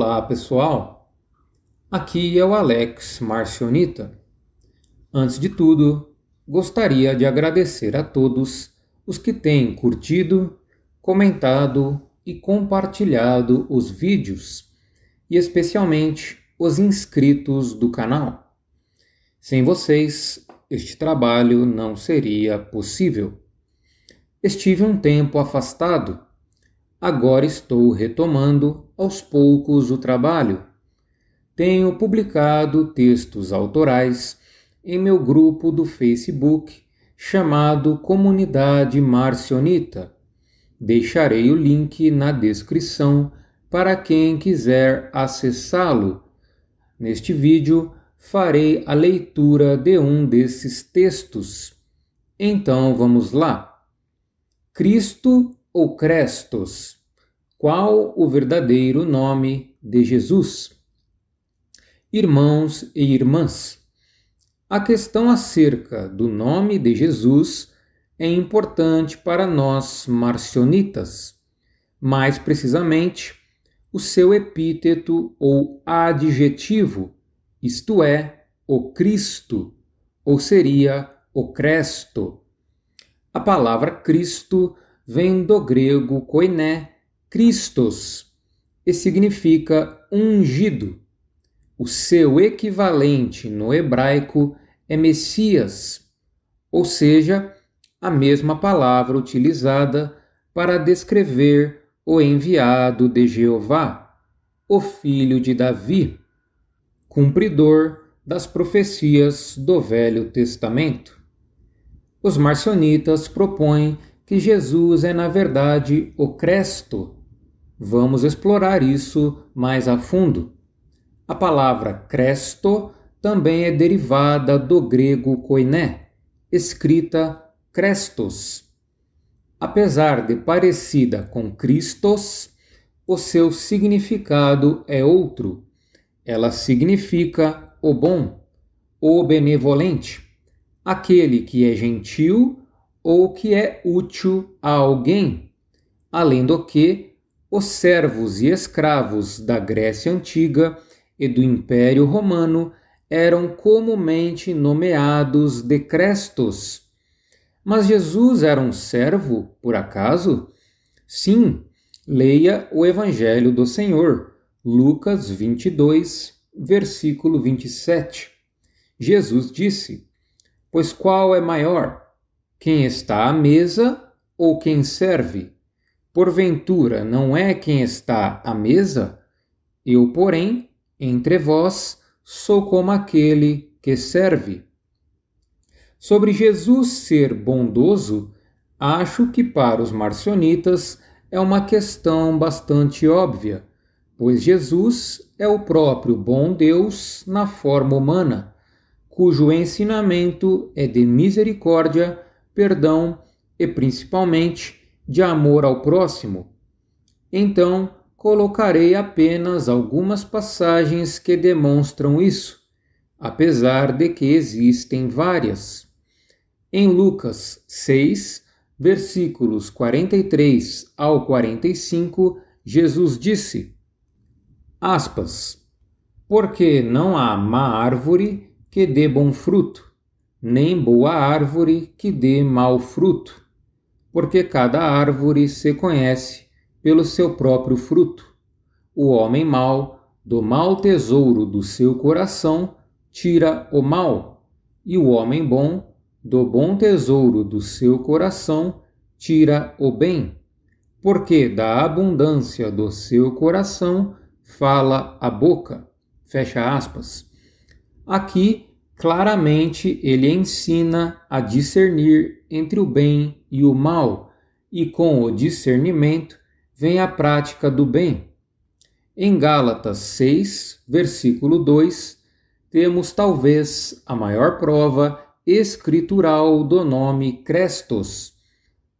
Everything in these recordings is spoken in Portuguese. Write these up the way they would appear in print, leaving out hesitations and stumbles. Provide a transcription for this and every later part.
Olá, pessoal! Aqui é o Alex Marcionita. Antes de tudo, gostaria de agradecer a todos os que têm curtido, comentado e compartilhado os vídeos, e especialmente os inscritos do canal. Sem vocês, este trabalho não seria possível. Estive um tempo afastado. Agora estou retomando aos poucos o trabalho. Tenho publicado textos autorais em meu grupo do Facebook chamado Comunidade Marcionita. Deixarei o link na descrição para quem quiser acessá-lo. Neste vídeo farei a leitura de um desses textos. Então vamos lá. Cristo ou Crestos? Qual o verdadeiro nome de Jesus? Irmãos e irmãs, a questão acerca do nome de Jesus é importante para nós marcionitas, mais precisamente o seu epíteto ou adjetivo, isto é, o Cristo, ou seria o Cresto. A palavra Cristo vem do grego koiné, Christos, e significa ungido. O seu equivalente no hebraico é Messias, ou seja, a mesma palavra utilizada para descrever o enviado de Jeová, o filho de Davi, cumpridor das profecias do Velho Testamento. Os marcionitas propõem que Jesus é, na verdade, o Cresto. Vamos explorar isso mais a fundo. A palavra Cresto também é derivada do grego koiné, escrita Crestos. Apesar de parecida com Christos, o seu significado é outro. Ela significa o bom, o benevolente, aquele que é gentil ou que é útil a alguém, além do que os servos e escravos da Grécia Antiga e do Império Romano eram comumente nomeados de Crestos. Mas Jesus era um servo, por acaso? Sim, leia o Evangelho do Senhor, Lucas 22, versículo 27. Jesus disse: "Pois qual é maior? Quem está à mesa ou quem serve? Porventura não é quem está à mesa? Eu, porém, entre vós, sou como aquele que serve." Sobre Jesus ser bondoso, acho que para os marcionitas é uma questão bastante óbvia, pois Jesus é o próprio bom Deus na forma humana, cujo ensinamento é de misericórdia, perdão e principalmente de amor ao próximo. Então, colocarei apenas algumas passagens que demonstram isso, apesar de que existem várias. Em Lucas 6, versículos 43 ao 45, Jesus disse, aspas, "Porque não há má árvore que dê bom fruto, nem boa árvore que dê mau fruto, porque cada árvore se conhece pelo seu próprio fruto. O homem mau, do mau tesouro do seu coração, tira o mal, e o homem bom, do bom tesouro do seu coração, tira o bem, porque da abundância do seu coração fala a boca." Fecha aspas. Aqui, claramente, ele ensina a discernir entre o bem e o mal, e com o discernimento vem a prática do bem. Em Gálatas 6, versículo 2, temos talvez a maior prova escritural do nome Crestos.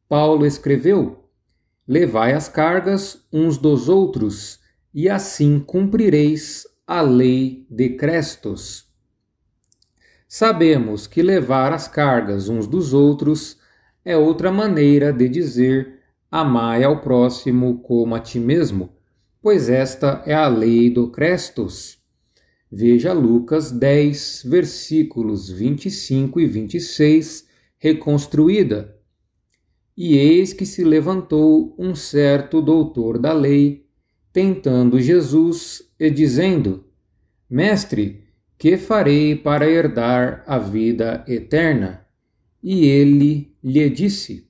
Paulo escreveu, "Levai as cargas uns dos outros, e assim cumprireis a lei de Crestos." Sabemos que levar as cargas uns dos outros é outra maneira de dizer amai ao próximo como a ti mesmo, pois esta é a lei do Crestos. Veja Lucas 10, versículos 25 e 26, reconstruída. E eis que se levantou um certo doutor da lei, tentando Jesus e dizendo: Mestre, que farei para herdar a vida eterna? E ele lhe disse: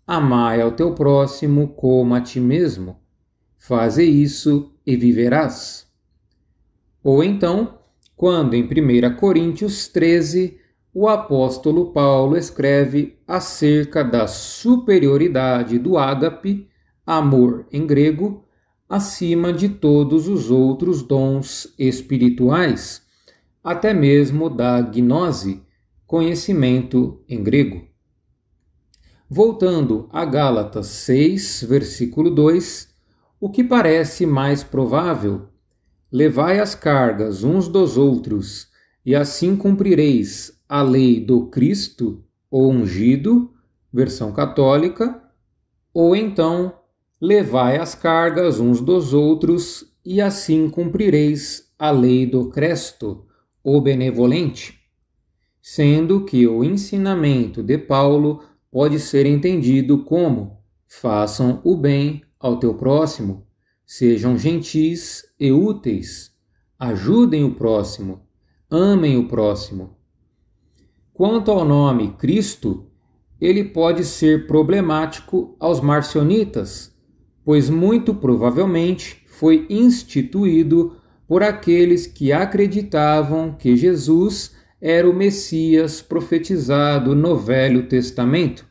Amai ao teu próximo como a ti mesmo. Faze isso e viverás. Ou então, quando em 1 Coríntios 13, o apóstolo Paulo escreve acerca da superioridade do ágape, amor em grego, acima de todos os outros dons espirituais, até mesmo da gnose, conhecimento em grego. Voltando a Gálatas 6, versículo 2, o que parece mais provável? Levai as cargas uns dos outros, e assim cumprireis a lei do Cristo, ou ungido, versão católica, ou então, levai as cargas uns dos outros, e assim cumprireis a lei do Cresto, ou benevolente. Sendo que o ensinamento de Paulo pode ser entendido como: façam o bem ao teu próximo, sejam gentis e úteis, ajudem o próximo, amem o próximo. Quanto ao nome Cristo, ele pode ser problemático aos marcionitas, pois muito provavelmente foi instituído por aqueles que acreditavam que Jesus era o Messias profetizado no Velho Testamento,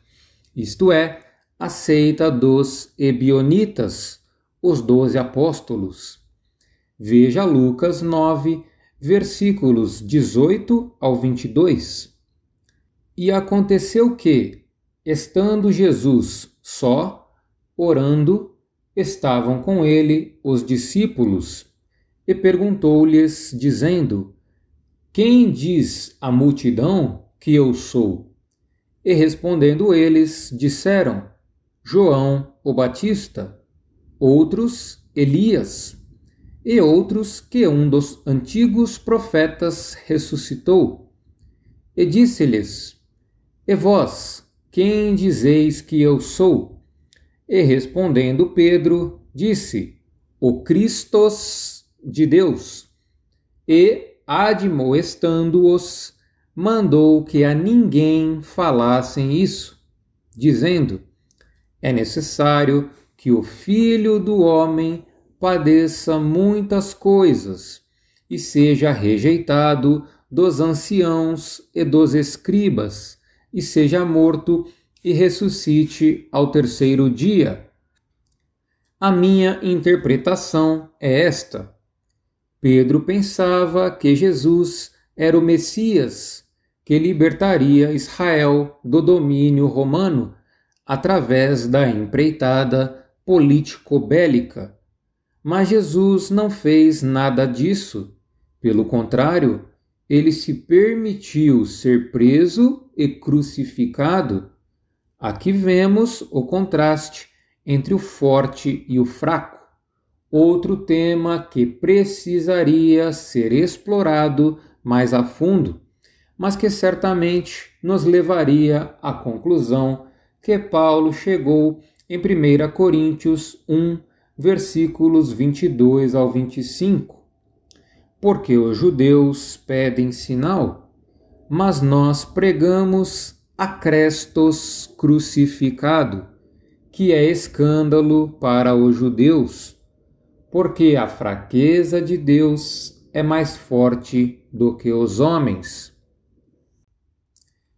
isto é, a seita dos ebionitas, os 12 apóstolos. Veja Lucas 9, versículos 18 ao 22. E aconteceu que, estando Jesus só, orando, estavam com ele os discípulos, e perguntou-lhes, dizendo: Quem diz a multidão que eu sou? E respondendo eles, disseram: João o Batista, outros Elias, e outros que um dos antigos profetas ressuscitou. E disse-lhes: E vós, quem dizeis que eu sou? E respondendo Pedro, disse: O Cristos de Deus. E, admoestando-os, mandou que a ninguém falassem isso, dizendo: É necessário que o Filho do Homem padeça muitas coisas e seja rejeitado dos anciãos e dos escribas, e seja morto e ressuscite ao terceiro dia. A minha interpretação é esta. Pedro pensava que Jesus era o Messias, que libertaria Israel do domínio romano através da empreitada político-bélica. Mas Jesus não fez nada disso. Pelo contrário, ele se permitiu ser preso e crucificado. Aqui vemos o contraste entre o forte e o fraco. Outro tema que precisaria ser explorado mais a fundo, mas que certamente nos levaria à conclusão que Paulo chegou em 1 Coríntios 1, versículos 22 ao 25. Porque os judeus pedem sinal, mas nós pregamos a Crestos crucificado, que é escândalo para os judeus, porque a fraqueza de Deus é mais forte do que os homens.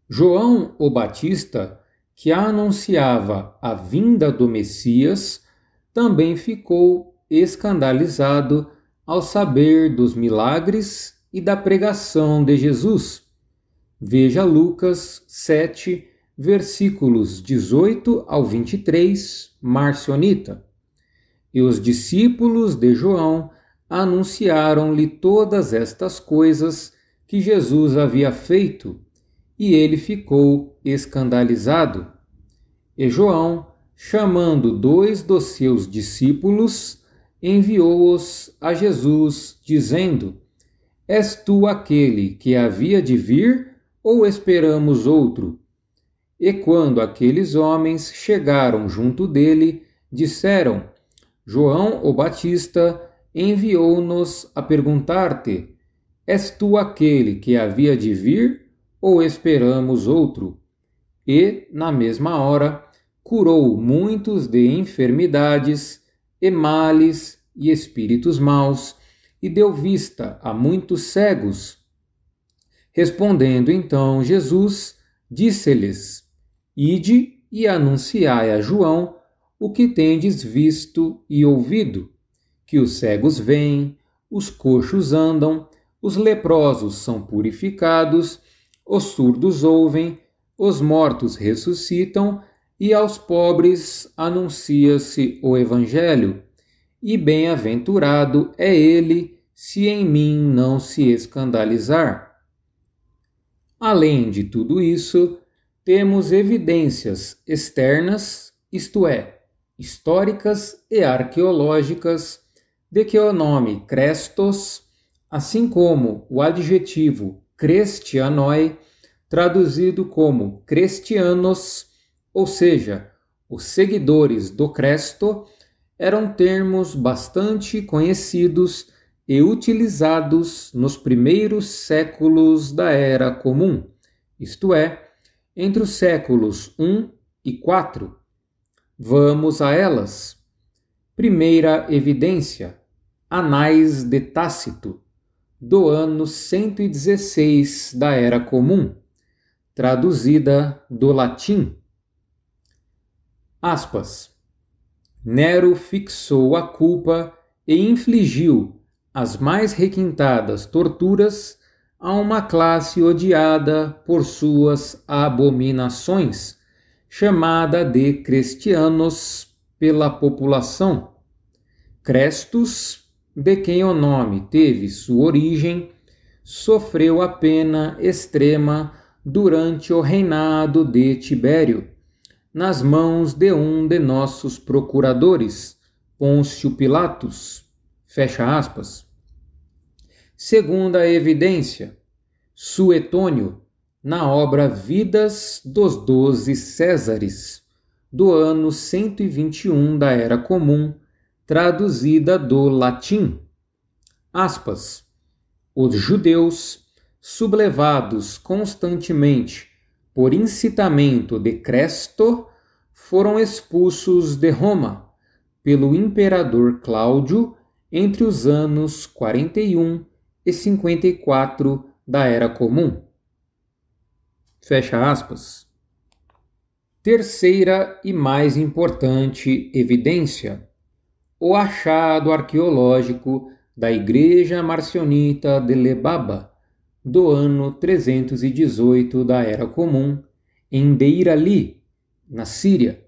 João o Batista, que anunciava a vinda do Messias, também ficou escandalizado ao saber dos milagres e da pregação de Jesus. Veja Lucas 7, versículos 18 ao 23, marcionita. E os discípulos de João anunciaram-lhe todas estas coisas que Jesus havia feito, e ele ficou escandalizado. E João, chamando 2 dos seus discípulos, enviou-os a Jesus, dizendo: És tu aquele que havia de vir, ou esperamos outro? E quando aqueles homens chegaram junto dele, disseram: João o Batista enviou-nos a perguntar-te: És tu aquele que havia de vir, ou esperamos outro? E, na mesma hora, curou muitos de enfermidades, e males e espíritos maus, e deu vista a muitos cegos. Respondendo então Jesus, disse-lhes: Ide e anunciai a João o que tendes visto e ouvido, que os cegos veem, os coxos andam, os leprosos são purificados, os surdos ouvem, os mortos ressuscitam, e aos pobres anuncia-se o Evangelho. E bem-aventurado é ele, se em mim não se escandalizar. Além de tudo isso, temos evidências externas, isto é, históricas e arqueológicas, de que o nome Crestos, assim como o adjetivo Christianoi, traduzido como cristianos, ou seja, os seguidores do Cristo, eram termos bastante conhecidos e utilizados nos primeiros séculos da Era Comum, isto é, entre os séculos I e IV. Vamos a elas. Primeira evidência: Anais de Tácito, do ano 116 da Era Comum, traduzida do latim. Aspas. Nero fixou a culpa e infligiu as mais requintadas torturas a uma classe odiada por suas abominações, chamada de cristianos pela população. Crestus, de quem o nome teve sua origem, sofreu a pena extrema durante o reinado de Tibério, nas mãos de um de nossos procuradores, Pôncio Pilatos. Fecha aspas. Segunda evidência: Suetônio, na obra Vidas dos 12 Césares, do ano 121 da Era Comum, traduzida do latim. Aspas. Os judeus, sublevados constantemente por incitamento de Cresto, foram expulsos de Roma pelo imperador Cláudio entre os anos 41 e 54 da Era Comum. Fecha aspas. Terceira e mais importante evidência: o achado arqueológico da Igreja Marcionita de Lebaba, do ano 318 da Era Comum, em Deir Ali, na Síria.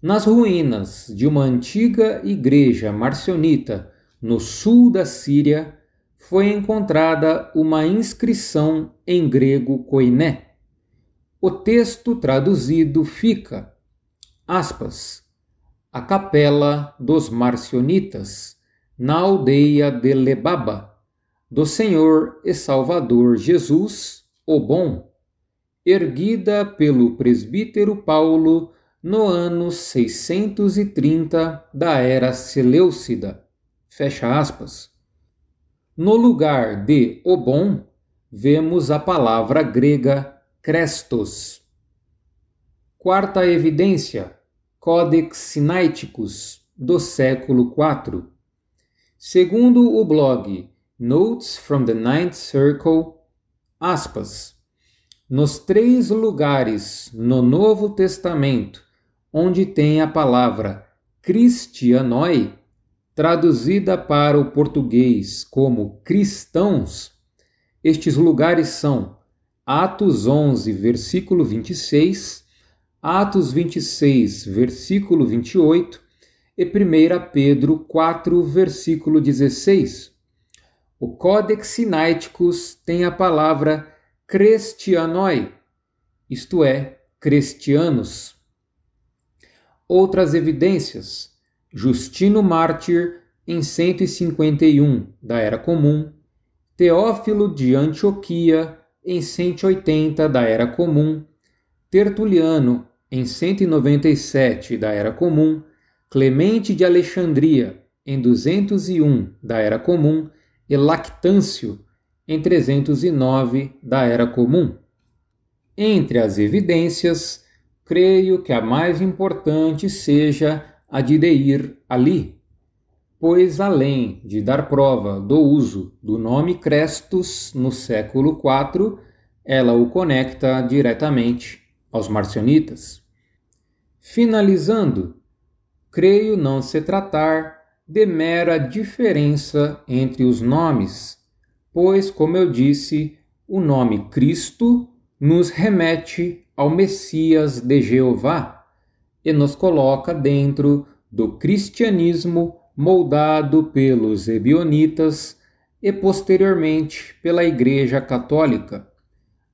Nas ruínas de uma antiga igreja marcionita no sul da Síria, foi encontrada uma inscrição em grego koiné. O texto traduzido fica, aspas, a capela dos marcionitas, na aldeia de Lebaba, do Senhor e Salvador Jesus, o Bom, erguida pelo presbítero Paulo no ano 630 da Era Seleucida. Fecha aspas. No lugar de o Bom, vemos a palavra grega Crestos. Quarta evidência: Codex Sinaiticus, do século IV. Segundo o blog Notes from the Ninth Circle, aspas, nos 3 lugares no Novo Testamento onde tem a palavra Christianoi, traduzida para o português como cristãos, estes lugares são Atos 11, versículo 26, Atos 26, versículo 28 e 1 Pedro 4, versículo 16. O Codex Sinaiticus tem a palavra Christianoi, isto é, cristianos. Outras evidências: Justino Mártir em 151 da Era Comum, Teófilo de Antioquia, em 180 da Era Comum, Tertuliano, em 197 da Era Comum, Clemente de Alexandria, em 201 da Era Comum, e Lactâncio, em 309 da Era Comum. Entre as evidências, creio que a mais importante seja a de Deir Ali, pois além de dar prova do uso do nome Crestos no século IV, ela o conecta diretamente aos marcionitas. Finalizando, creio não se tratar de mera diferença entre os nomes, pois, como eu disse, o nome Cristo nos remete ao Messias de Jeová e nos coloca dentro do cristianismo moldado pelos ebionitas e posteriormente pela Igreja Católica,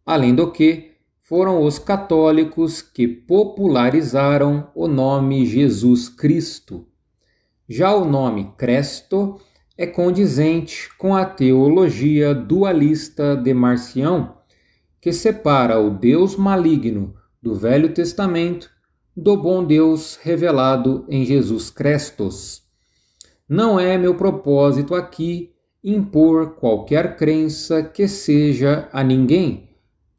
além do que foram os católicos que popularizaram o nome Jesus Cristo. Já o nome Cresto é condizente com a teologia dualista de Marcião, que separa o Deus maligno do Velho Testamento do bom Deus revelado em Jesus Crestos. Não é meu propósito aqui impor qualquer crença que seja a ninguém,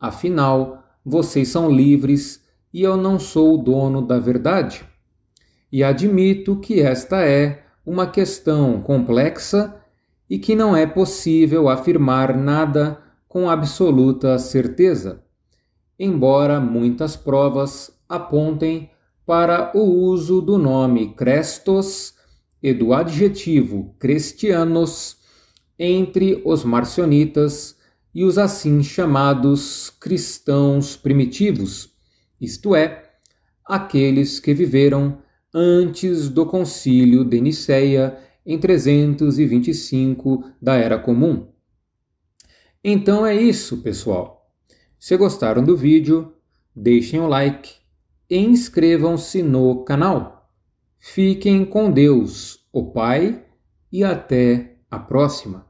afinal, vocês são livres e eu não sou o dono da verdade. E admito que esta é uma questão complexa e que não é possível afirmar nada com absoluta certeza, embora muitas provas apontem para o uso do nome Crestos e do adjetivo Cristianos entre os marcionitas e os assim chamados cristãos primitivos, isto é, aqueles que viveram antes do Concílio de Nicéia em 325 da Era Comum. Então é isso, pessoal. Se gostaram do vídeo, deixem o like e inscrevam-se no canal. Fiquem com Deus, o Pai, e até a próxima.